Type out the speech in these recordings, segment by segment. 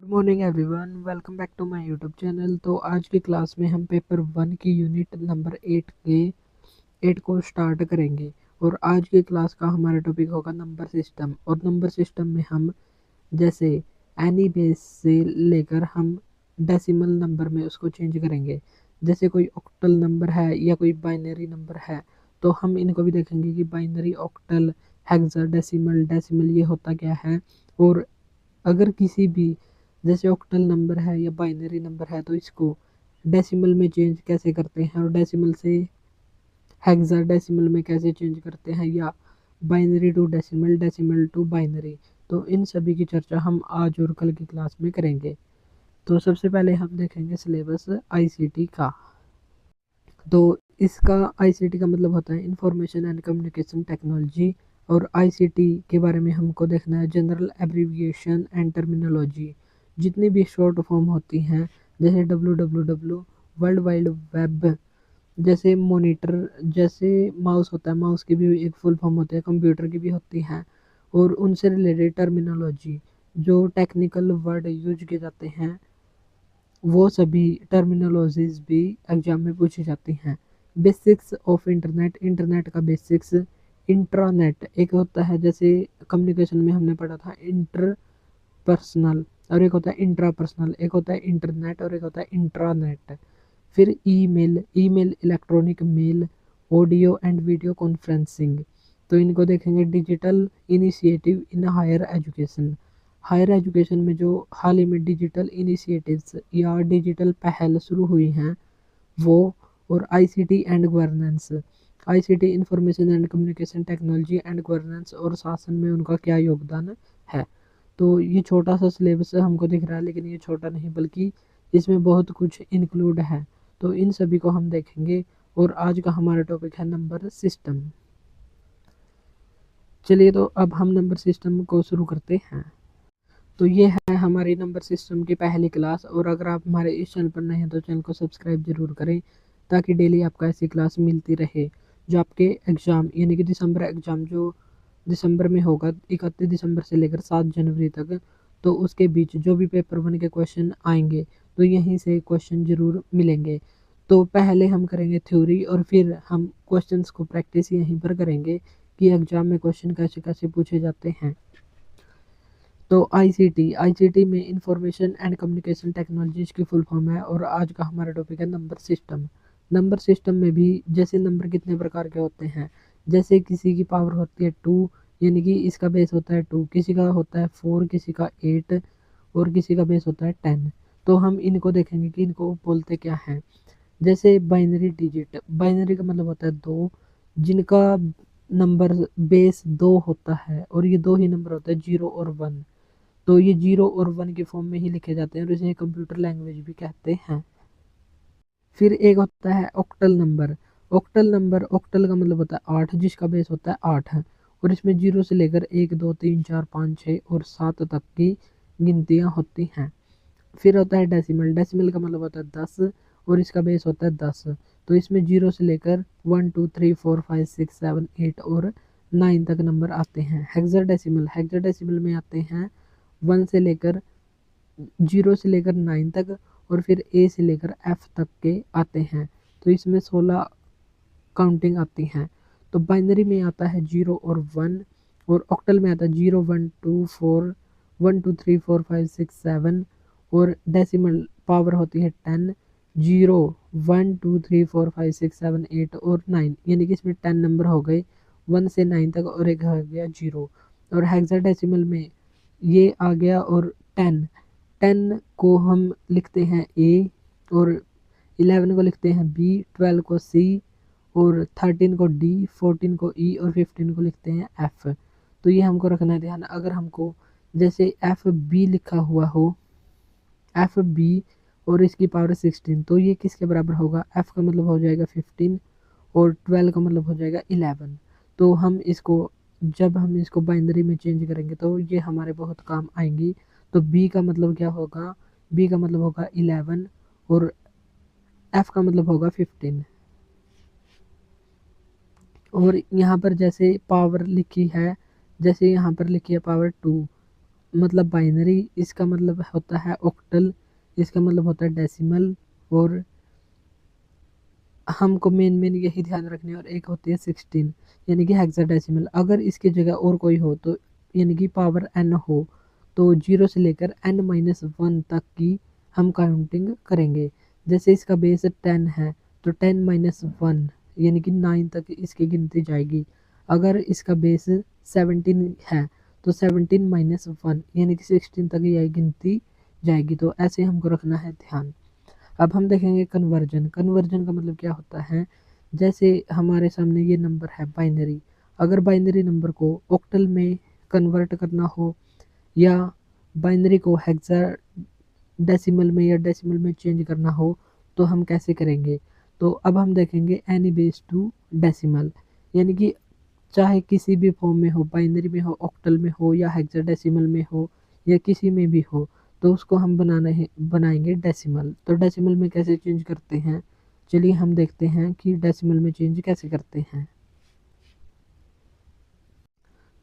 Good morning everyone, welcome back to my YouTube channel. तो आज की क्लास में हम पेपर वन की यूनिट नंबर एट को स्टार्ट करेंगे। और आज की क्लास का हमारा टॉपिक होगा नंबर सिस्टम। और नंबर सिस्टम में हम जैसे एनी बेस से लेकर हम डेसिमल नंबर में उसको चेंज करेंगे। जैसे कोई ऑक्टल नंबर है या कोई बाइनरी नंबर है तो हम इनको भी देखेंगे कि बाइनरी, ऑक्टल, हेक्साडेसिमल, डेसिमल ये होता क्या है। और अगर किसी भी जैसे ऑक्टल नंबर है या बाइनरी नंबर है तो इसको डेसिमल में चेंज कैसे करते हैं और डेसिमल से हेक्साडेसिमल में कैसे चेंज करते हैं, या binary to decimal, decimal to binary. तो इन सभी की चर्चा हम आज और कल की क्लास में करेंगे। तो सबसे पहले हम देखेंगे सिलेबस आईसीटी का। तो इसका आईसीटी का मतलब होता है इंफॉर्मेशन एंड कम्युनिकेशन टेक्नोलॉजी। और आईसीटी के बारे में हमको देखना है जनरल एब्रीविएशन एंड टर्मिनोलॉजी, जितनी भी शॉर्ट फॉर्म होती हैं जैसे www, वर्ल्ड वाइड वेब, जैसे मॉनिटर, जैसे माउस होता है, माउस की भी एक फुल फॉर्म होती है, कंप्यूटर की भी होती है। और उनसे रिलेटेड टर्मिनोलॉजी, जो टेक्निकल वर्ड यूज किए जाते हैं, वो सभी टर्मिनोलॉजीज भी एग्जाम में पूछी जाती हैं। बेसिक्स ऑफ इंटरनेट, इंटरनेट का बेसिक्स। इंट्रानेट एक होता है, जैसे कम्युनिकेशन में हमने पढ़ा था इंटर पर्सनल, और एक होता है इंट्रा पर्सनल, एक होता है इंटरनेट और एक होता है इंट्रानेट। फिर email, email electronic mail, audio and video conferencing. तो इनको देखेंगे digital initiative in higher education. Higher education में जो हाल ही में डिजिटल इनिशिएटिव्स या डिजिटल पहल शुरू हुई हैं वो। और ICT and governance, ICT information and communication technology and governance और शासन में उनका क्या योगदान है। तो ये छोटा सा सिलेबस हमको दिख रहा है, लेकिन ये छोटा नहीं बल्कि इसमें बहुत कुछ इंक्लूड है। तो इन सभी को हम देखेंगे। और आज का हमारा टॉपिक है नंबर सिस्टम। चलिए तो अब हम नंबर सिस्टम को शुरू करते हैं। तो ये है हमारी नंबर सिस्टम की पहली क्लास। और अगर आप हमारे इस चैनल पर नए हैं तो चैनल को सब्सक्राइब जरूर करें, ताकि डेली आपको ऐसी क्लास मिलती रहे जो आपके एग्ज़ाम यानी कि दिसंबर एग्ज़ाम जो दिसंबर में होगा 31 दिसंबर से लेकर 7 जनवरी तक, तो उसके बीच जो भी पेपर वन के क्वेश्चन आएंगे तो यहीं से क्वेश्चन जरूर मिलेंगे। तो पहले हम करेंगे थ्योरी और फिर हम क्वेश्चंस को प्रैक्टिस यहीं पर करेंगे कि एग्ज़ाम में क्वेश्चन कैसे कैसे पूछे जाते हैं। तो आईसीटी, आईसीटी में इंफॉर्मेशन एंड कम्युनिकेशन टेक्नोलॉजीज की फुल फॉर्म है। और आज का हमारा टॉपिक है नंबर सिस्टम। नंबर सिस्टम में भी जैसे नंबर कितने प्रकार के होते हैं, जैसे किसी की पावर होती है 2, यानी कि इसका बेस होता है 2, किसी का होता है 4, किसी का 8 और किसी का बेस होता है 10। तो हम इनको देखेंगे कि इनको बोलते क्या हैं। जैसे बाइनरी डिजिट, बाइनरी का मतलब होता है दो, जिनका नंबर बेस 2 होता है और ये दो ही नंबर होता है 0 और 1। तो ये 0 और 1 की फॉर्म में ही लिखे जाते हैं और इसे कंप्यूटर लैंग्वेज भी कहते हैं। फिर एक होता है octal number. Octal number, octal का मतलब होता है 8, जिसका बेस होता है 8 है। और इसमें 0 से लेकर 1 2 3 4 5 6 और 7 तक की गिनतियाँ होती हैं। फिर होता है डेसिमल, डेसिमल का मतलब होता है 10 और इसका बेस होता है 10। तो इसमें 0 से लेकर 1 2 3 4 5 6 7 8 और 9 तक नंबर आते हैं। हेक्साडेसिमल, हेक्साडेसिमल में आते हैं 1 से लेकर 0 से लेकर 9 तक, और फिर ए से लेकर एफ तक के आते हैं। तो इसमें 16 काउंटिंग आती हैं। तो बाइनरी में आता है 0 और 1, और ऑक्टल में आता है 0 1 2 4 1 2 3 4 5 6 7। और डेसिमल पावर होती है 10, 0 1 2 3 4 5 6 7 8 और 9, यानी कि इसमें 10 नंबर हो गए 1 से 9 तक और एक हो गया 0। और हेक्साडेसिमल में ये आ गया और 10, 10 को हम लिखते हैं ए, और 11 को लिखते हैं बी, 12 को सी, और 13 को डी, 14 को ई और 15 को लिखते हैं एफ। तो ये हमको रखना है ध्यान। अगर हमको जैसे एफ बी लिखा हुआ हो, एफ बी और इसकी पावर 16, तो ये किसके बराबर होगा, एफ का मतलब हो जाएगा 15 और 12 का मतलब हो जाएगा 11। तो हम इसको जब हम इसको बाइनरी में चेंज करेंगे तो ये हमारे बहुत काम आएंगी। तो बी का मतलब क्या होगा, बी का मतलब होगा 11 और एफ का मतलब होगा 15। और यहाँ पर जैसे पावर लिखी है, जैसे यहाँ पर लिखी है पावर 2, मतलब बाइनरी, इसका मतलब होता है ऑक्टल, इसका मतलब होता है डेसिमल, और हमको मेन यही ध्यान रखने, और एक होती है 16 यानी कि हेक्साडेसिमल। अगर इसकी जगह और कोई हो तो यानी कि पावर n हो तो 0 से लेकर n-1 तक की हम काउंटिंग करेंगे। जैसे इसका बेस 10 है तो 10-1 यानी कि 9 तक इसकी गिनती जाएगी। अगर इसका बेस 17 है तो 17-1 यानी कि 16 तक यह गिनती जाएगी। तो ऐसे हमको रखना है ध्यान। अब हम देखेंगे कन्वर्जन। कन्वर्जन का मतलब क्या होता है, जैसे हमारे सामने ये नंबर है बाइनरी, अगर बाइनरी नंबर को ऑक्टल में कन्वर्ट करना हो या बाइनरी को हेक्सा डेसिमल में या डेसिमल में चेंज करना हो तो हम कैसे करेंगे। तो अब हम देखेंगे एनी बेस टू डेसिमल, यानी कि चाहे किसी भी फॉर्म में हो, बाइनरी में हो, ऑक्टल में हो या हेक्साडेसिमल में हो या किसी में भी हो, तो उसको हम बनाएंगे डेसिमल। तो डेसिमल में कैसे चेंज करते हैं, चलिए हम देखते हैं कि डेसिमल में चेंज कैसे करते हैं।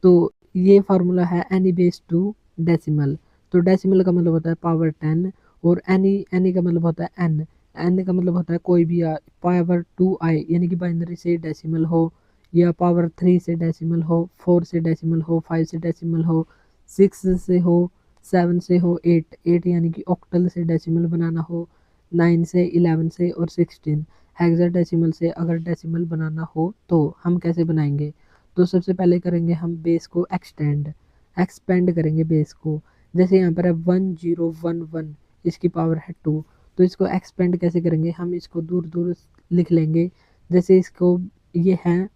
तो ये फार्मूला है एनी बेस टू डेसिमल। तो डेसिमल का मतलब होता है पावर 10, और एनी का मतलब होता है एन, एन का मतलब होता है कोई भी पावर 2 आए, यानी कि बाइनरी से डेसिमल हो या पावर 3 से डेसिमल हो, 4 से डेसिमल हो, 5 से डेसिमल हो, 6 से हो, 7 से हो, 8 यानी कि ऑक्टल से डेसिमल बनाना हो, 9 से, 11 से और 16 हेक्साडेसिमल से अगर डेसिमल बनाना हो तो हम कैसे बनाएंगे। तो सबसे पहले करेंगे हम बेस को एक्सपेंड करेंगे बेस को। जैसे यहाँ पर है 1011, इसकी पावर है 2, तो इसको एक्सपेंड कैसे करेंगे, हम इसको दूर दूर लिख लेंगे। जैसे इसको ये है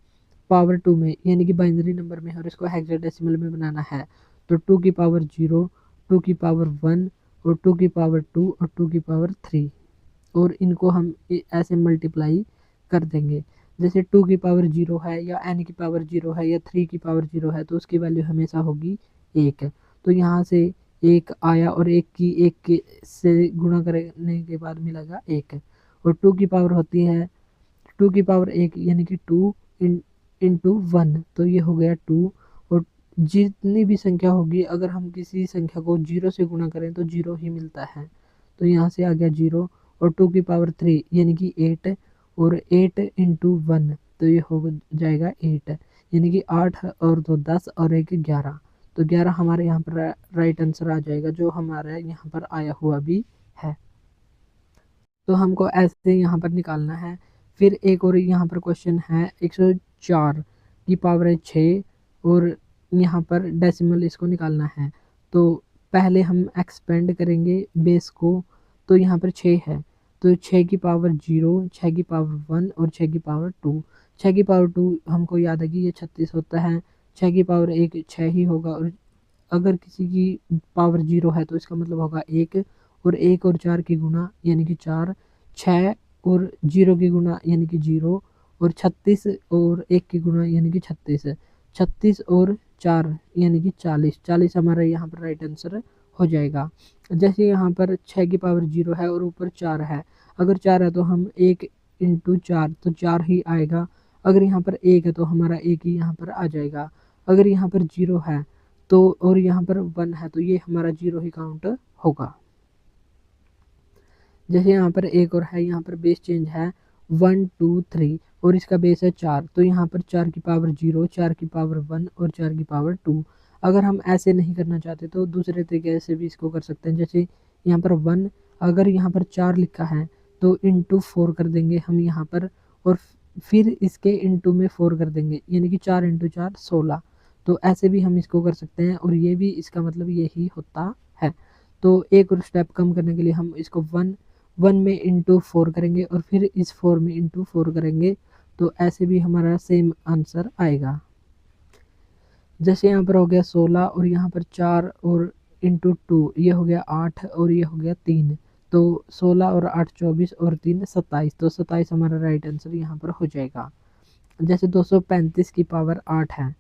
पावर 2 में यानी कि बाइनरी नंबर में, और इसको हेक्साडेसिमल में बनाना है तो 2 की पावर 0, 2 की पावर 1 और 2 की पावर 2 और 2 की पावर 3, और इनको हम ऐसे मल्टीप्लाई कर देंगे। जैसे 2 की पावर 0 है या n की पावर 0 है या 3 की पावर 0 है तो उसकी वैल्यू हमेशा होगी 1। तो यहाँ से 1 आया और 1 की से गुणा करने के बाद मिलेगा 1, और 2 की पावर होती है 2 की पावर 1 यानी कि 2 इंटू 1, तो ये हो गया 2। और जितनी भी संख्या होगी अगर हम किसी संख्या को 0 से गुणा करें तो 0 ही मिलता है, तो यहाँ से आ गया 0। और 2 की पावर 3 यानी कि 8, और 8 इंटू 1 तो ये हो जाएगा 8, यानी कि 8 और 2 10 और 1 11, तो 11 हमारे यहाँ पर राइट आंसर आ जाएगा जो हमारे यहाँ पर आया हुआ भी है। तो हमको ऐसे यहाँ पर निकालना है। फिर एक और यहाँ पर क्वेश्चन है 104 की पावर है 6, और यहाँ पर डेसिमल इसको निकालना है। तो पहले हम एक्सपेंड करेंगे बेस को, तो यहाँ पर 6 है तो 6 की पावर 0, 6 की पावर 1 और 6 की पावर 2। 6 की पावर 2 हमको याद है कि ये 36 होता है, 6 की पावर 1 6 ही होगा, और अगर किसी की पावर 0 है तो इसका मतलब होगा 1, और 1 और 4 की गुणा यानी कि 4, 6 और 0 की गुणा यानी कि 0, और 36 और 1 की गुणा यानी कि 36, 36 और 4 यानी कि 40, 40 हमारा यहाँ पर राइट आंसर हो जाएगा। जैसे यहाँ पर 6 की पावर 0 है और ऊपर 4 है, अगर 4 है तो हम 1 इंटू 4 तो 4 ही आएगा, अगर यहाँ पर 1 है तो हमारा 1 ही यहाँ पर आ जाएगा, अगर यहाँ पर 0 है तो और यहाँ पर 1 है तो ये हमारा 0 ही काउंट होगा। जैसे यहाँ पर एक और है, यहाँ पर बेस चेंज है 1 2 3 और इसका बेस है 4, तो यहाँ पर 4 की पावर 0, 4 की पावर 1 और 4 की पावर 2। अगर हम ऐसे नहीं करना चाहते तो दूसरे तरीके से भी इसको कर सकते हैं। जैसे यहाँ पर 1, अगर यहाँ पर 4 लिखा है तो इंटू 4 कर देंगे हम यहाँ पर, और फिर इसके इंटू में 4 कर देंगे यानी कि 4 इंटू 4 16। तो ऐसे भी हम इसको कर सकते हैं, और ये भी इसका मतलब यही होता है। तो एक और स्टेप कम करने के लिए हम इसको 1 में इंटू 4 करेंगे और फिर इस 4 में इंटू 4 करेंगे, तो ऐसे भी हमारा सेम आंसर आएगा। जैसे यहाँ पर हो गया 16 और यहाँ पर 4 और इंटू 2 ये हो गया 8 और ये हो गया 3, तो 16 और 8 24 और 3 27, तो 27 हमारा राइट आंसर यहाँ पर हो जाएगा। जैसे 235 की पावर 8 है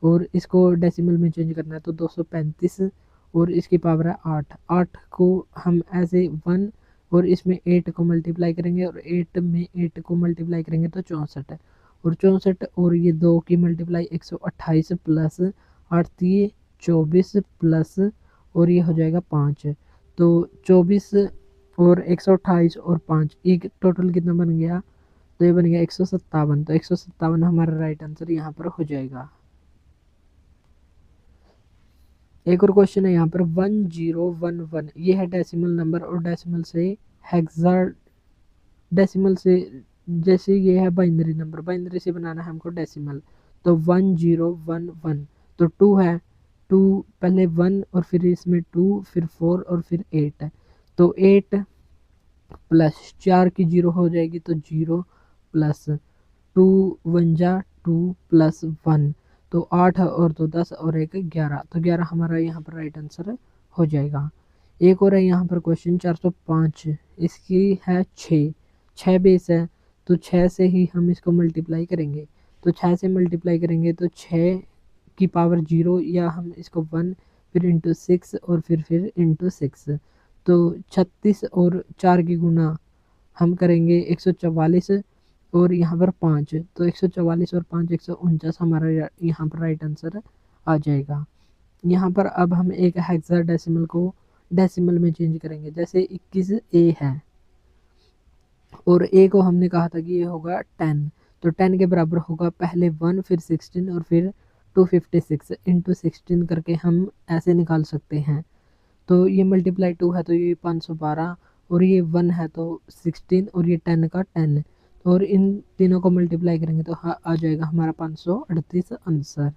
और इसको डेसिमल में चेंज करना है तो 235 और इसकी पावर है 8, 8 को हम ऐसे 1 और इसमें 8 को मल्टीप्लाई करेंगे और 8 में 8 को मल्टीप्लाई करेंगे तो 64, और 64 और ये 2 की मल्टीप्लाई 128 प्लस 8 24 प्लस और ये हो जाएगा 5। तो 24 और 128 और 5 एक टोटल कितना बन गया, तो ये बन गया 157। तो 157 हमारा राइट आंसर यहाँ पर हो जाएगा। एक और क्वेश्चन है यहाँ पर 1011, ये है डेसिमल नंबर और डेसिमल से हेक्सा डेसिमल से, जैसे ये है बाइनरी नंबर, बाइनरी से बनाना है हमको डेसिमल। तो 1011, तो 2 है, 2 पहले 1 और फिर इसमें 2 फिर 4 और फिर 8 है। तो 8 प्लस 4 की 0 हो जाएगी तो 0 प्लस 2 1 जा 2 प्लस 1, तो 8 और 2 10 और 1 11, तो 11 हमारा यहाँ पर राइट आंसर हो जाएगा। एक और है यहाँ पर क्वेश्चन 405, इसकी है 6 बेस है, तो 6 से ही हम इसको मल्टीप्लाई करेंगे। तो 6 से मल्टीप्लाई करेंगे तो 6 की पावर 0 या हम इसको 1 फिर इंटू 6 और फिर इंटू 6, तो 36 और 4 की गुना हम करेंगे 144 और यहाँ पर 5, तो 144 और 5 149 हमारा यहाँ पर राइट आंसर आ जाएगा। यहाँ पर अब हम एक हेक्साडेसिमल को डेसिमल में चेंज करेंगे। जैसे 21 ए है और ए को हमने कहा था कि ये होगा 10, तो 10 के बराबर होगा पहले 1 फिर 16 और फिर 256 इंटू 16 करके हम ऐसे निकाल सकते हैं। तो ये मल्टीप्लाई 2 है तो ये 512 और ये 1 है तो 16 और ये 10 का 10, और इन तीनों को मल्टीप्लाई करेंगे तो आ जाएगा हमारा 538 आंसर।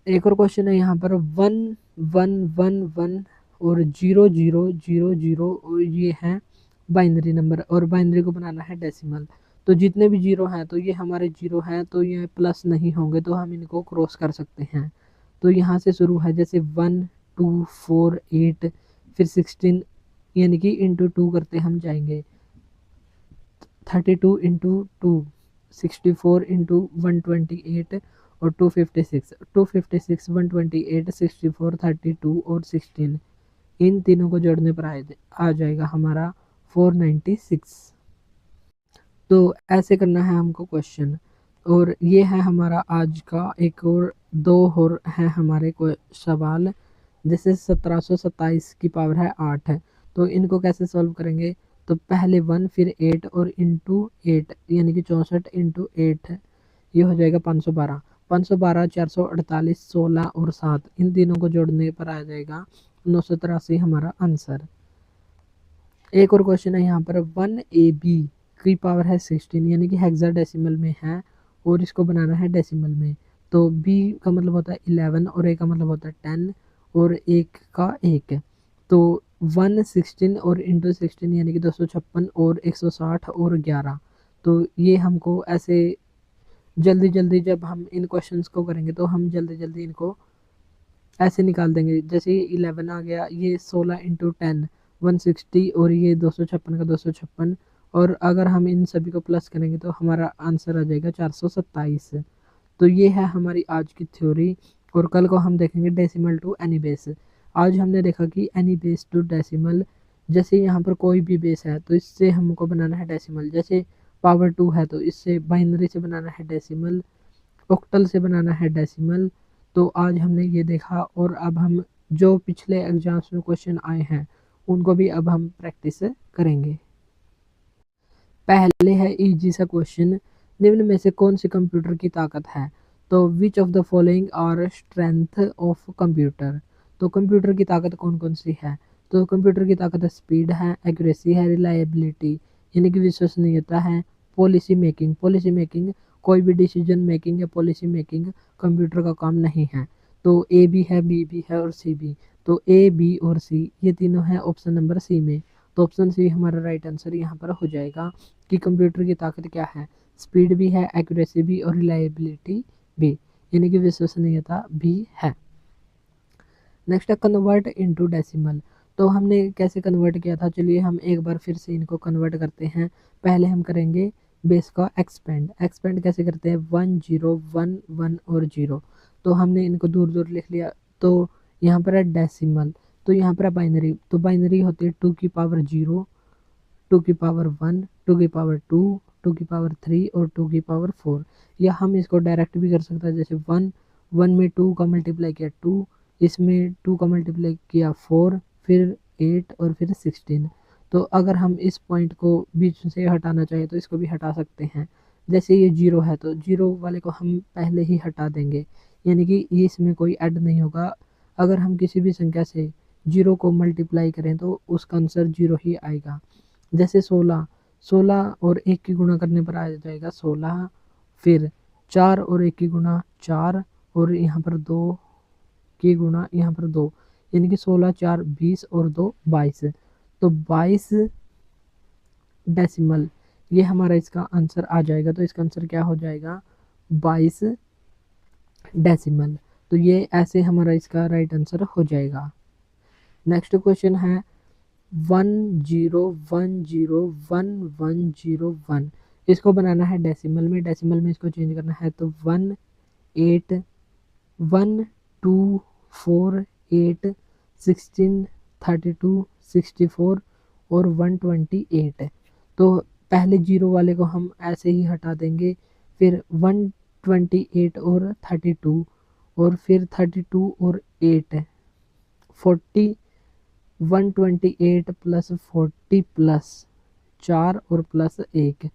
एक और क्वेश्चन है यहाँ पर 1111 और 0000 और ये है बाइनरी नंबर और बाइनरी को बनाना है डेसिमल। तो जितने भी जीरो हैं तो ये हमारे जीरो हैं, तो ये प्लस नहीं होंगे तो हम इनको क्रॉस कर सकते हैं। तो यहाँ से शुरू है, जैसे 1 2 4 8 फिर 16, यानी कि इंटू 2 करते हम जाएंगे। 32 इंटू 2 64 इंटू 128 और 256 128 64 32 और 16, इन तीनों को जोड़ने पर आ जाएगा हमारा 496। तो ऐसे करना है हमको क्वेश्चन। और ये है हमारा आज का एक और दो और है हमारे को सवाल। जैसे 1727 की पावर है 8 है, तो इनको कैसे सॉल्व करेंगे। तो पहले 1 फिर 8 और इंटू 8 यानी कि 64 इंटू 8, ये हो जाएगा 512। 512 448 16 और 7, इन तीनों को जोड़ने पर आ जाएगा 983 हमारा आंसर। एक और क्वेश्चन है यहाँ पर 1AB की पावर है 16 यानी कि हेक्साडेसिमल में है और इसको बनाना है डेसिमल में। तो B का मतलब होता है 11 और A का मतलब होता है 10 और 1 का 1, तो 1 16 और इंटू 16 यानी कि 256 और 160 और 11। तो ये हमको ऐसे जल्दी जल्दी जब हम इन क्वेश्चंस को करेंगे तो हम जल्दी जल्दी इनको ऐसे निकाल देंगे। जैसे ये 11 आ गया, ये 16 इंटू 10 160 और ये 256 का 256, और अगर हम इन सभी को प्लस करेंगे तो हमारा आंसर आ जाएगा 427। तो ये है हमारी आज की थ्योरी, और कल को हम देखेंगे डेसिमल टू एनी बेस। आज हमने देखा कि एनी बेस टू डेसिमल, जैसे यहाँ पर कोई भी बेस है तो इससे हमको बनाना है डेसिमल। जैसे पावर 2 है तो इससे बाइनरी से बनाना है डेसिमल, ऑक्टल से बनाना है डेसिमल। तो आज हमने ये देखा, और अब हम जो पिछले एग्जाम्स में क्वेश्चन आए हैं उनको भी अब हम प्रैक्टिस करेंगे। पहले है इजी सा क्वेश्चन, निम्न में से कौन सी कंप्यूटर की ताकत है। तो which of the following are strength of computer. तो कंप्यूटर की ताकत कौन कौन सी है। तो कंप्यूटर की ताकत स्पीड है, एक्यूरेसी है, रिलायबिलिटी यानी कि विश्वसनीयता है, पॉलिसी मेकिंग, पॉलिसी मेकिंग कोई भी डिसीजन मेकिंग या पॉलिसी मेकिंग कंप्यूटर का काम नहीं है। तो ए भी है, बी भी है और सी भी। तो ए बी और सी ये तीनों है ऑप्शन नंबर सी में। तो ऑप्शन सी हमारा राइट आंसर यहाँ पर हो जाएगा कि कंप्यूटर की ताकत क्या है, स्पीड भी है, एक्यूरेसी भी और रिलायबिलिटी भी, यानी कि विश्वसनीयता भी है। नेक्स्ट है कन्वर्ट इनटू डेसिमल। तो हमने कैसे कन्वर्ट किया था, चलिए हम एक बार फिर से इनको कन्वर्ट करते हैं। पहले हम करेंगे बेस का एक्सपेंड। एक्सपेंड कैसे करते हैं, 1 0 1 1 और 0, तो हमने इनको दूर दूर लिख लिया। तो यहाँ पर है डेसिमल, तो यहाँ पर है बाइनरी, तो बाइनरी होती है 2 की पावर 0 2 की पावर 1 2 की पावर 2 2 की पावर 3 और 2 की पावर 4। या हम इसको डायरेक्ट भी कर सकते हैं, जैसे 1 1 में 2 का मल्टीप्लाई किया 2 इसमें 2 का मल्टीप्लाई किया 4, फिर 8 और फिर 16। तो अगर हम इस पॉइंट को बीच से हटाना चाहें तो इसको भी हटा सकते हैं। जैसे ये 0 है तो 0 वाले को हम पहले ही हटा देंगे, यानी कि ये इसमें कोई ऐड नहीं होगा। अगर हम किसी भी संख्या से 0 को मल्टीप्लाई करें तो उसका आंसर 0 ही आएगा। जैसे 16, 16 और 1 की गुणा करने पर आ जाएगा 16, फिर 4 और 1 की गुणा 4, और यहाँ पर 2 की गुणा यहाँ पर 2, यानी कि 16 4 20 और 2 22। तो 22 डेसिमल, ये हमारा इसका आंसर आ जाएगा। तो इसका आंसर क्या हो जाएगा, 22 डेसिमल। तो ये ऐसे हमारा इसका राइट आंसर हो जाएगा। नेक्स्ट क्वेश्चन है 10101101। इसको बनाना है डेसिमल में, डेसिमल में इसको चेंज करना है तो 1 8 1 2 4 8 16 32 64 और 128। तो पहले 0 वाले को हम ऐसे ही हटा देंगे, फिर 128 और 32, और फिर 32 और 8 40, 128 प्लस 40 प्लस 4 और प्लस 1,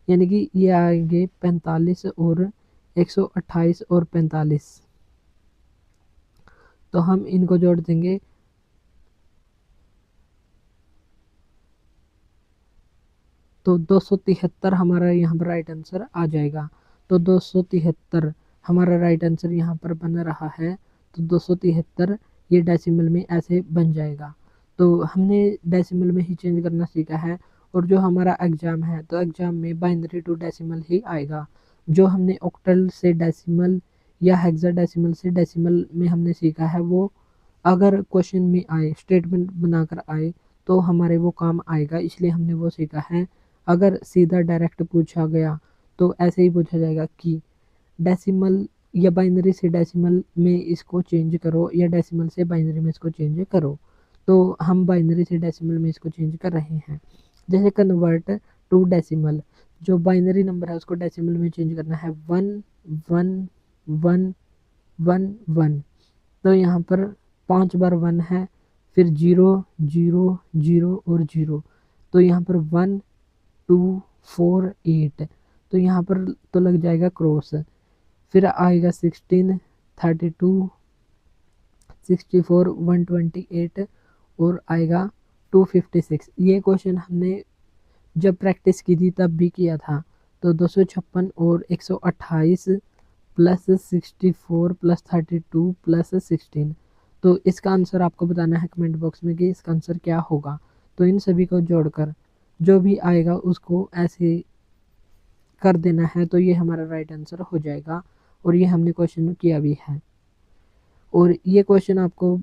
यानी कि ये आएंगे 45 और 128 और 45। तो हम इनको जोड़ देंगे तो 273 हमारा यहाँ पर राइट आंसर आ जाएगा। तो 273 हमारा राइट आंसर यहाँ पर बन रहा है। तो 273 ये डेसिमल में ऐसे बन जाएगा। तो हमने डेसिमल में ही चेंज करना सीखा है। और जो हमारा एग्ज़ाम है तो एग्ज़ाम में बाइनरी टू डेसिमल ही आएगा। जो हमने ऑक्टल से डेसिमल या हेक्साडेसिमल से डेसिमल में हमने सीखा है, वो अगर क्वेश्चन में आए, स्टेटमेंट बनाकर आए तो हमारे वो काम आएगा, इसलिए हमने वो सीखा है। अगर सीधा डायरेक्ट पूछा गया तो ऐसे ही पूछा जाएगा कि डेसिमल या बाइनरी से डेसिमल में इसको चेंज करो, या डेसिमल से बाइनरी में इसको चेंज करो। तो हम बाइनरी से डेसिमल में इसको चेंज कर रहे हैं। जैसे कन्वर्ट टू डेसिमल, जो बाइनरी नंबर है उसको डेसिमल में चेंज करना है 1 1 1 1 1। तो यहाँ पर 5 बार 1 है, फिर 0 0 0 और 0। तो यहाँ पर 1 2 4 8। तो यहाँ पर तो लग जाएगा क्रॉस। फिर आएगा 16 32 64 128 और आएगा 256। ये क्वेश्चन हमने जब प्रैक्टिस की थी तब भी किया था। तो 256 और 128 प्लस 64 प्लस 32 प्लस 16। तो इसका आंसर आपको बताना है कमेंट बॉक्स में कि इसका आंसर क्या होगा। तो इन सभी को जोड़कर जो भी आएगा उसको ऐसे कर देना है, तो ये हमारा राइट आंसर हो जाएगा। और ये हमने क्वेश्चन किया भी है। और ये क्वेश्चन आपको,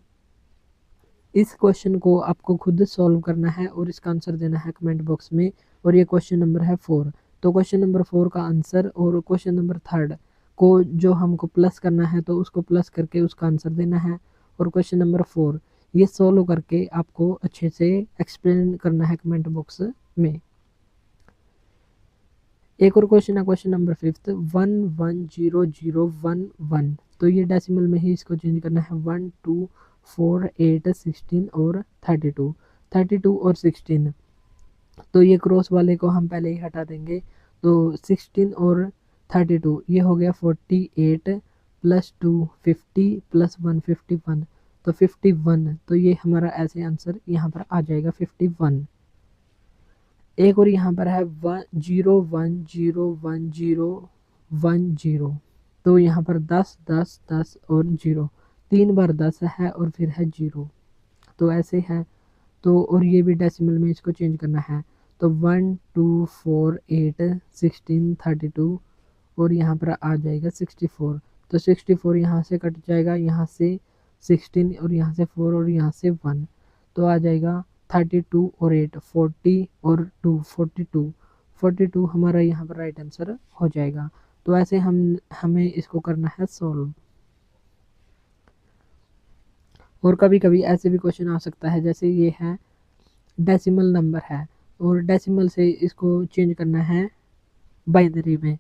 इस क्वेश्चन को आपको खुद सॉल्व करना है और इसका आंसर देना है कमेंट बॉक्स में। और ये क्वेश्चन नंबर है 4। तो क्वेश्चन नंबर 4 का आंसर और क्वेश्चन नंबर 3 को जो हमको प्लस करना है तो उसको प्लस करके उसका आंसर देना है। और क्वेश्चन नंबर 4 ये सॉल्व करके आपको अच्छे से एक्सप्लेन करना है कमेंट बॉक्स में। एक और क्वेश्चन है, क्वेश्चन नंबर 5 110011। तो ये डेसिमल में ही इसको चेंज करना है 1 2 4 8 16 और 32 32 और 16। तो ये क्रॉस वाले को हम पहले ही हटा देंगे। तो 16 और 32 ये हो गया 48 प्लस 2 50 प्लस 1 51। तो 51। तो ये हमारा ऐसे आंसर यहाँ पर आ जाएगा 51। एक और यहाँ पर है 01010110। तो यहाँ पर 10 10 10 और 0, 3 बार 10 है और फिर है 0। तो ऐसे है। तो और ये भी डेसिमल में इसको चेंज करना है। तो 1 2 4 8 16 32 और यहाँ पर आ जाएगा 64। तो 64 यहाँ से कट जाएगा, यहाँ से 16 और यहाँ से 4 और यहाँ से 1। तो आ जाएगा 32 और 8 40 और 2 42। 42 हमारा यहाँ पर राइट आंसर हो जाएगा। तो ऐसे हमें इसको करना है सॉल्व। और कभी कभी ऐसे भी क्वेश्चन आ सकता है, जैसे ये है डेसिमल नंबर है और डेसिमल से इसको चेंज करना है बाइनरी में।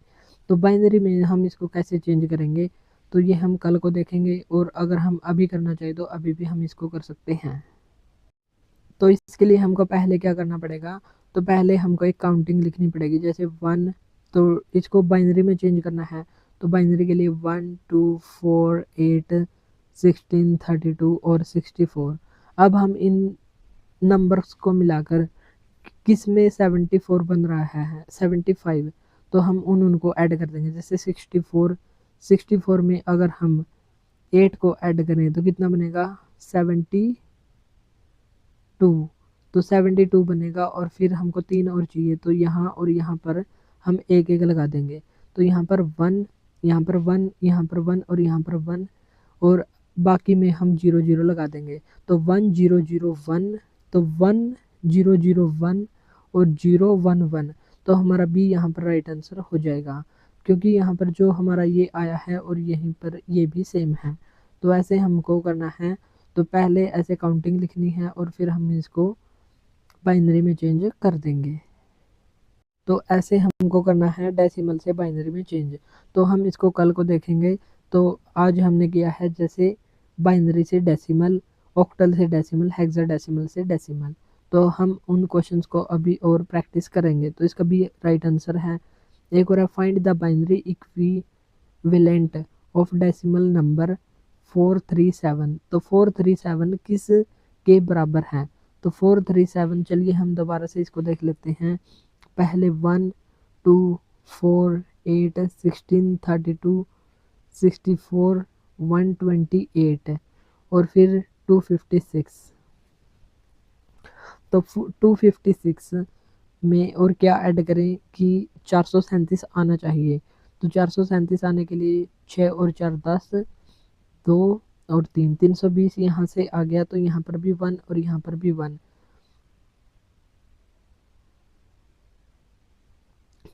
तो बाइनरी में हम इसको कैसे चेंज करेंगे। तो ये हम कल को देखेंगे, और अगर हम अभी करना चाहें तो अभी भी हम इसको कर सकते हैं। तो इसके लिए हमको पहले क्या करना पड़ेगा, तो पहले हमको एक काउंटिंग लिखनी पड़ेगी, जैसे 1, तो इसको बाइनरी में चेंज करना है। तो बाइनरी के लिए 1 2 4 8 16 32 और 64। अब हम इन नंबर्स को मिलाकर किस में 74 बन रहा है, 75, तो हम उनको ऐड कर देंगे। जैसे 64 में अगर हम 8 को ऐड करें तो कितना बनेगा, 72। तो 72 बनेगा, और फिर हमको 3 और चाहिए, तो यहाँ और यहाँ पर हम एक एक लगा देंगे। तो यहाँ पर 1, यहाँ पर 1, यहाँ पर 1 और यहाँ पर 1, और बाकी में हम 0 0 लगा देंगे। तो 1 0 0 1, तो 1 0 0 1 और 0 1 1, तो हमारा बी यहाँ पर राइट आंसर हो जाएगा, क्योंकि यहाँ पर जो हमारा ये आया है और यहीं पर ये भी सेम है। तो ऐसे हमको करना है। तो पहले ऐसे काउंटिंग लिखनी है और फिर हम इसको बाइनरी में चेंज कर देंगे। तो ऐसे हमको करना है डेसिमल से बाइनरी में चेंज। तो हम इसको कल को देखेंगे। तो आज हमने किया है जैसे बाइनरी से डेसिमल, ऑक्टल से डेसिमल, हेक्साडेसिमल से डेसिमल। तो हम उन क्वेश्चंस को अभी और प्रैक्टिस करेंगे। तो इसका भी राइट आंसर है, एक और है find the binary equivalent of decimal number 437। तो 437 किस के बराबर है, तो 437, चलिए हम दोबारा से इसको देख लेते हैं। पहले 1 2 4 8 16 32 64 128 और फिर 256। तो 256 में और क्या ऐड करें कि 437 आना चाहिए। तो 437 आने के लिए 6 और 4 10, 2 और 3 320 यहाँ से आ गया। तो यहाँ पर भी 1 और यहाँ पर भी 1।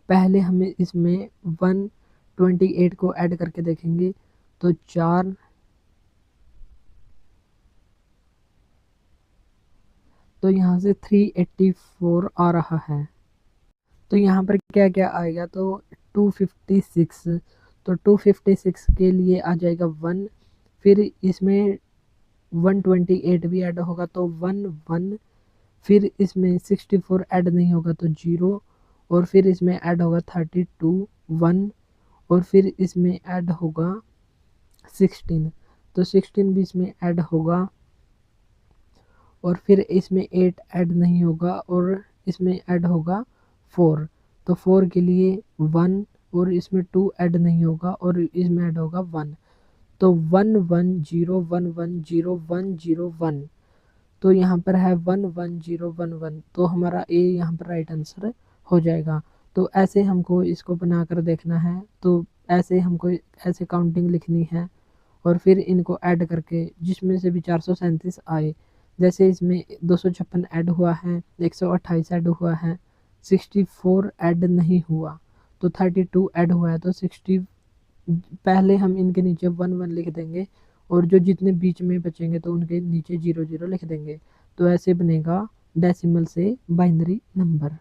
पहले हमें इसमें 128 को ऐड करके देखेंगे। तो 4, तो यहाँ से 384 आ रहा है। तो यहाँ पर क्या क्या आएगा, तो 256। तो 256 के लिए आ जाएगा 1, फिर इसमें 128 भी ऐड होगा तो 1 1, फिर इसमें 64 ऐड नहीं होगा तो 0, और फिर इसमें ऐड होगा 32 1, और फिर इसमें ऐड होगा 16। तो 16 भी इसमें ऐड होगा, और फिर इसमें 8 ऐड नहीं होगा, और इसमें ऐड होगा 4। तो 4 के लिए 1, और इसमें 2 ऐड नहीं होगा, और इसमें ऐड होगा 1। तो 1 1 0 1 1 0 1 0 1। तो यहाँ पर है 1 1 0 1 1, तो हमारा ए यहाँ पर राइट आंसर हो जाएगा। तो ऐसे हमको इसको बनाकर देखना है। तो ऐसे हमको ऐसे काउंटिंग लिखनी है, और फिर इनको ऐड करके जिसमें से भी 437 आए, जैसे इसमें 256 ऐड हुआ है, 128 ऐड हुआ है, 64 ऐड नहीं हुआ, तो 32 ऐड हुआ है, तो 60। पहले हम इनके नीचे 1 1 लिख देंगे, और जो जितने बीच में बचेंगे तो उनके नीचे 0 0 लिख देंगे। तो ऐसे बनेगा डेसिमल से बाइनरी नंबर।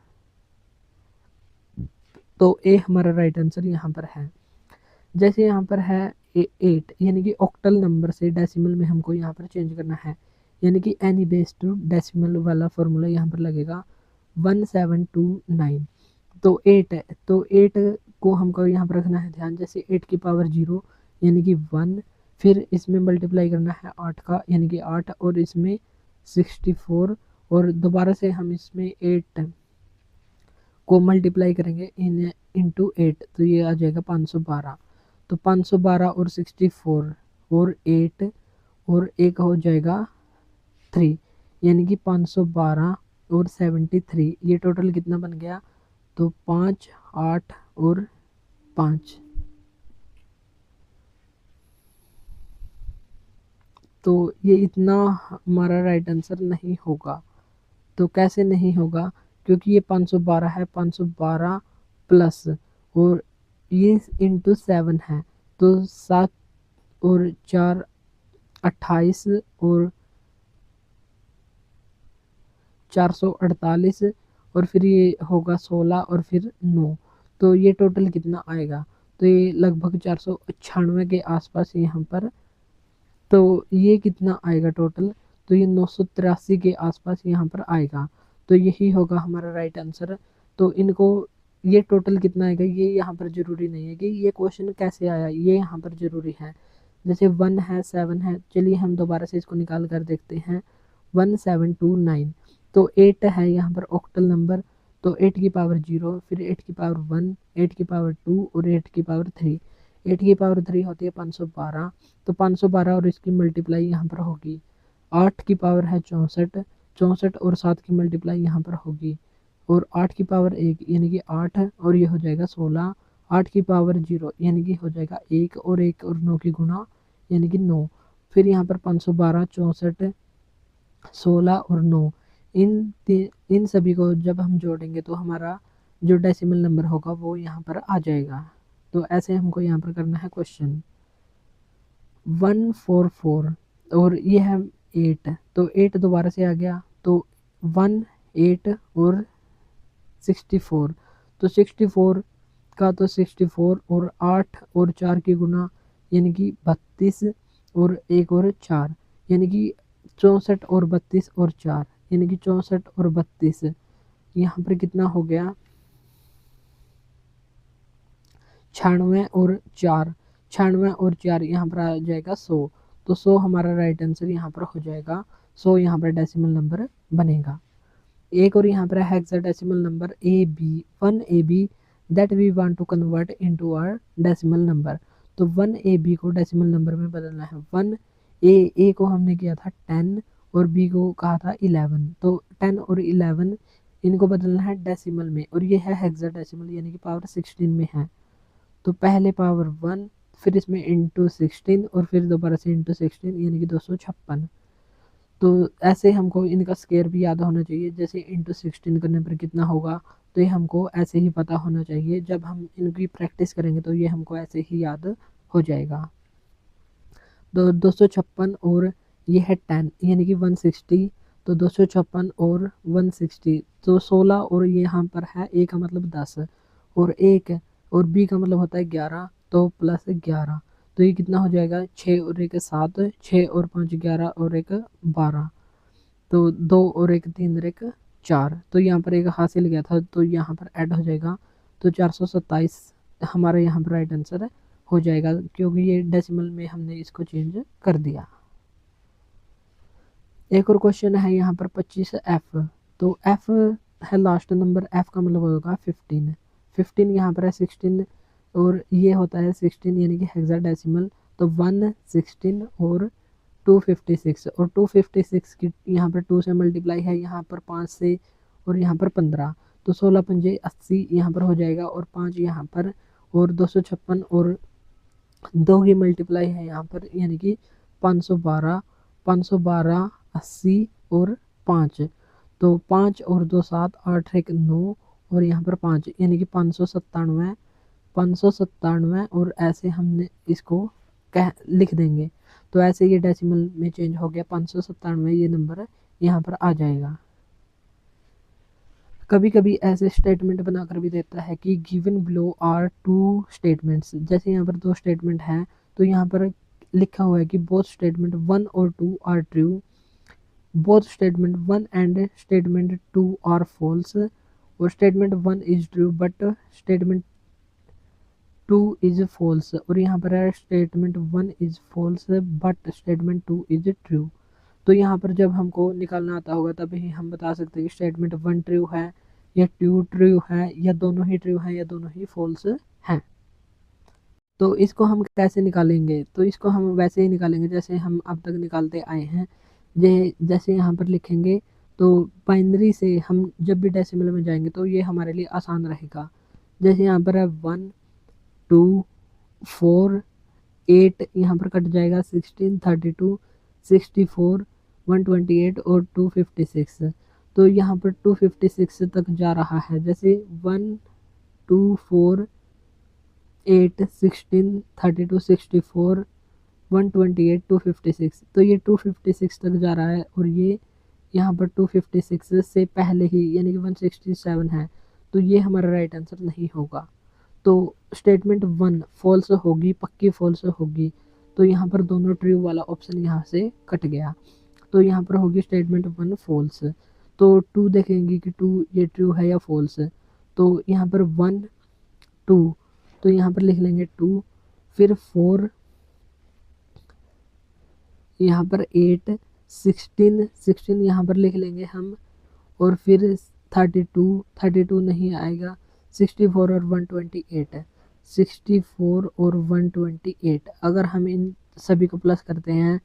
तो ए हमारा राइट आंसर यहाँ पर है। जैसे यहाँ पर है 8, यानी कि ऑक्टल नंबर से डेसिमल में हमको यहाँ पर चेंज करना है, यानी कि एनी बेस टू डेसिमल वाला फॉर्मूला यहाँ पर लगेगा 1729। तो 8 है, तो 8 को हमको यहाँ पर रखना है ध्यान। जैसे 8 की पावर 0 यानी कि 1, फिर इसमें मल्टीप्लाई करना है 8 का यानी कि 8, और इसमें 64, और दोबारा से हम इसमें 8 को मल्टीप्लाई करेंगे इंटू 8, तो ये आ जाएगा 512। तो 512 और 64 और 8 और एक हो जाएगा 3, यानी कि 512 और 73, ये टोटल कितना बन गया, तो 5 8 और 5। तो ये इतना हमारा राइट आंसर नहीं होगा। तो कैसे नहीं होगा, क्योंकि ये 512 है, 512 प्लस और ये इंटू 7 है, तो 7 और 4 28 और 448, और फिर ये होगा 16 और फिर 9। तो ये टोटल कितना आएगा, तो ये लगभग 496 के आसपास यहाँ पर। तो ये कितना आएगा टोटल, तो ये 983 के आसपास यहाँ पर आएगा। तो यही होगा हमारा राइट आंसर। तो इनको ये टोटल कितना आएगा ये यहाँ पर ज़रूरी नहीं है कि ये क्वेश्चन कैसे आया, ये यहाँ पर ज़रूरी है। जैसे 1 है 7 है, चलिए हम दोबारा से इसको निकाल कर देखते हैं। 1729, तो 8 है यहाँ पर ऑक्टल नंबर, तो 8 की पावर 0, फिर 8 की पावर 1, 8 की पावर 2 और 8 की पावर 3। 8 की पावर 3 होती है 512, तो 512 और इसकी मल्टीप्लाई यहाँ पर होगी। 8 की पावर है 64, 64 और 7 की मल्टीप्लाई यहाँ पर होगी। और 8 की पावर 1 यानी कि 8 और ये हो जाएगा 16। 8 की पावर 0 यानी कि हो जाएगा 1 और 1 और 9 की गुणा यानी कि 9। फिर यहाँ पर 512, 64, 16 और 9, इन सभी को जब हम जोड़ेंगे तो हमारा जो डेसिमल नंबर होगा वो यहाँ पर आ जाएगा। तो ऐसे हमको यहाँ पर करना है क्वेश्चन। 144 और ये है 8, तो 8 दोबारा से आ गया, तो 1, 8 और 64, तो 64 का तो 64 और 8 और 4 की गुना यानी कि 32 और 1 और 4 यानी कि 64 और 32 और 4 यानी कि 64 और 32, यहाँ पर कितना हो गया 96 और 4, 96 और 4 यहाँ पर आ जाएगा 100। तो 100 हमारा राइट आंसर यहाँ पर हो जाएगा। 100 यहाँ पर डेसिमल नंबर बनेगा। एक और यहाँ पर है hexadecimal number AB, 1AB that we want to convert into our decimal number. तो 1AB को डेसिमल नंबर में बदलना है। 1A को हमने किया था 10 और B को कहा था 11, तो 10 और 11 इनको बदलना है डेसिमल में, और ये है हेक्साडेसिमल यानी कि पावर 16 में है। तो पहले पावर 1, फिर इसमें इंटू 16 और फिर दोबारा से इंटू 16 यानी कि 256। तो ऐसे हमको इनका स्केयर भी याद होना चाहिए, जैसे इंटू 16 करने पर कितना होगा, तो ये हमको ऐसे ही पता होना चाहिए। जब हम इनकी प्रैक्टिस करेंगे तो ये हमको ऐसे ही याद हो जाएगा। तो 256 और ये है 10 यानी कि 160, तो 256 और 160, तो 16 और ये यहाँ पर है A का मतलब 10 और 1 और B का मतलब होता है 11, तो प्लस 11, तो ये कितना हो जाएगा 6 और 1 7, 6 और 5 11 और 1 12, तो 2 और 1 3 और 1 4, तो यहाँ पर एक हासिल गया था तो यहाँ पर ऐड हो जाएगा, तो 427 हमारा यहाँ पर राइट आंसर हो जाएगा, क्योंकि ये डेसिमल में हमने इसको चेंज कर दिया। एक और क्वेश्चन है यहाँ पर 25F, तो F है लास्ट नंबर, F का मतलब होगा 15, 15 यहाँ पर है 16 और ये होता है 16 यानी कि हेक्साडेसिमल, तो 1 16 और 256 और 256 की यहाँ पर 2 से मल्टीप्लाई है, यहाँ पर 5 से और यहाँ पर 15, तो 16 पंजे 80 यहाँ पर हो जाएगा और 5 यहाँ पर और 256 और 2 की मल्टीप्लाई है यहाँ पर यानी कि 512, 512 80 और 5, तो 5 और 2 7 8 1 9 और यहाँ पर 5 यानी कि 597, 597 और ऐसे हमने इसको कह लिख देंगे। तो ऐसे ये डेसिमल में चेंज हो गया 597, ये नंबर यहाँ पर आ जाएगा। कभी कभी ऐसे स्टेटमेंट बनाकर भी देता है कि गिवन बिलो आर 2 स्टेटमेंट्स, जैसे यहाँ पर 2 स्टेटमेंट हैं तो यहाँ पर लिखा हुआ है कि बोथ स्टेटमेंट 1 और 2 are true, both statement 1 and statement 2 are false, और statement 1 is true but statement 2 is false, और यहाँ पर है statement 1 is false but statement 2 is true. तो यहाँ पर जब हमको निकालना आता होगा तभी हम बता सकते हैं कि स्टेटमेंट 1 ट्रू है या 2 ट्रू है या दोनों ही ट्रू है या दोनों ही फॉल्स हैं। तो इसको हम कैसे निकालेंगे, तो इसको हम वैसे ही निकालेंगे जैसे हम अब तक निकालते आए हैं। जैसे यहाँ पर लिखेंगे तो बाइनरी से हम जब भी डेसिमल में जाएंगे तो ये हमारे लिए आसान रहेगा। जैसे यहाँ पर है 1 2 4 8, यहाँ पर कट जाएगा 16 32 64 128 और 256, तो यहाँ पर 256 तक जा रहा है। जैसे 1 2 4 8 16 32 64 128 256, तो ये 256 तक जा रहा है और ये यहाँ पर 256 से पहले ही यानी कि 167 है, तो ये हमारा राइट आंसर नहीं होगा। तो स्टेटमेंट 1 फॉल्स होगी, पक्की फॉल्स होगी। तो यहाँ पर दोनों ट्रू वाला ऑप्शन यहाँ से कट गया। तो यहाँ पर होगी स्टेटमेंट 1 फॉल्स। तो 2 देखेंगे कि 2 ये ट्रू है या फॉल्स है। तो यहाँ पर 1 2, तो यहाँ पर लिख लेंगे 2, फिर 4, यहाँ पर 8, 16 यहाँ पर लिख लेंगे हम, और फिर 32 नहीं आएगा, 64 और 128 है, 64 और 128। अगर हम इन सभी को प्लस करते हैं,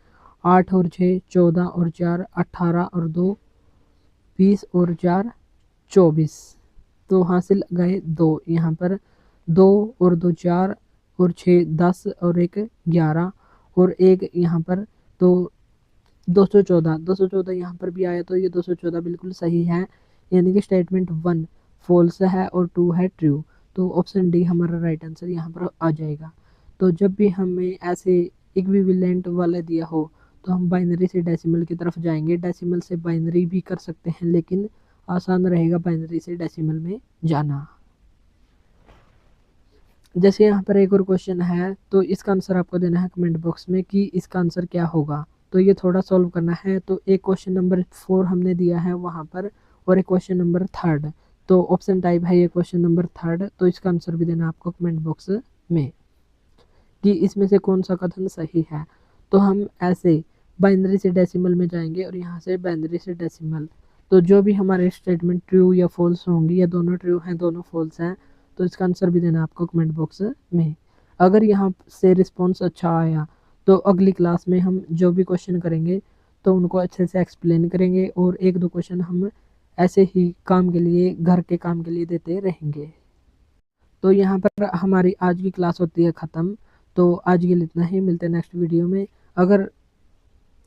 8 और 6 14 और 4 18 और 2 20 और 4 24। तो हासिल गए 2, यहाँ पर 2 और 2 4 और 6 10 और 1 11 और 1 यहाँ पर, तो 214 यहाँ पर भी आया। तो ये 214 बिल्कुल सही है, यानी कि स्टेटमेंट 1 फॉल्स है और 2 है ट्रू। तो ऑप्शन डी हमारा राइट आंसर यहाँ पर आ जाएगा। तो जब भी हमें ऐसे इक्विवेलेंट वाला दिया हो तो हम बाइनरी से डेसिमल की तरफ जाएंगे। डेसिमल से बाइनरी भी कर सकते हैं, लेकिन आसान रहेगा बाइनरी से डेसिमल में जाना। जैसे यहाँ पर एक और क्वेश्चन है, तो इसका आंसर आपको देना है कमेंट बॉक्स में कि इसका आंसर क्या होगा। तो ये थोड़ा सॉल्व करना है। तो एक क्वेश्चन नंबर 4 हमने दिया है वहाँ पर, और एक क्वेश्चन नंबर 3। तो ऑप्शन टाइप है ये क्वेश्चन नंबर 3। तो इसका आंसर भी देना आपको कमेंट बॉक्स में कि इसमें से कौन सा कथन सही है। तो हम ऐसे बाइनरी से डेसिमल में जाएंगे और यहाँ से बाइनरी से डेसिमल। तो जो भी हमारे स्टेटमेंट ट्रू या फॉल्स होंगी, या दोनों ट्रू हैं दोनों फॉल्स हैं, तो इसका आंसर भी देना आपको कमेंट बॉक्स में। अगर यहाँ से रिस्पॉन्स अच्छा आया तो अगली क्लास में हम जो भी क्वेश्चन करेंगे तो उनको अच्छे से एक्सप्लेन करेंगे, और एक दो क्वेश्चन हम ऐसे ही काम के लिए, घर के काम के लिए देते रहेंगे। तो यहाँ पर हमारी आज की क्लास होती है ख़त्म। तो आज के लिए इतना ही, मिलते हैं नेक्स्ट वीडियो में। अगर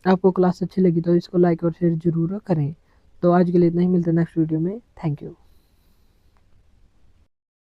आपको क्लास अच्छी लगी तो इसको लाइक और शेयर ज़रूर करें। तो आज के लिए इतना ही, मिलते हैं नेक्स्ट वीडियो में। Thank you.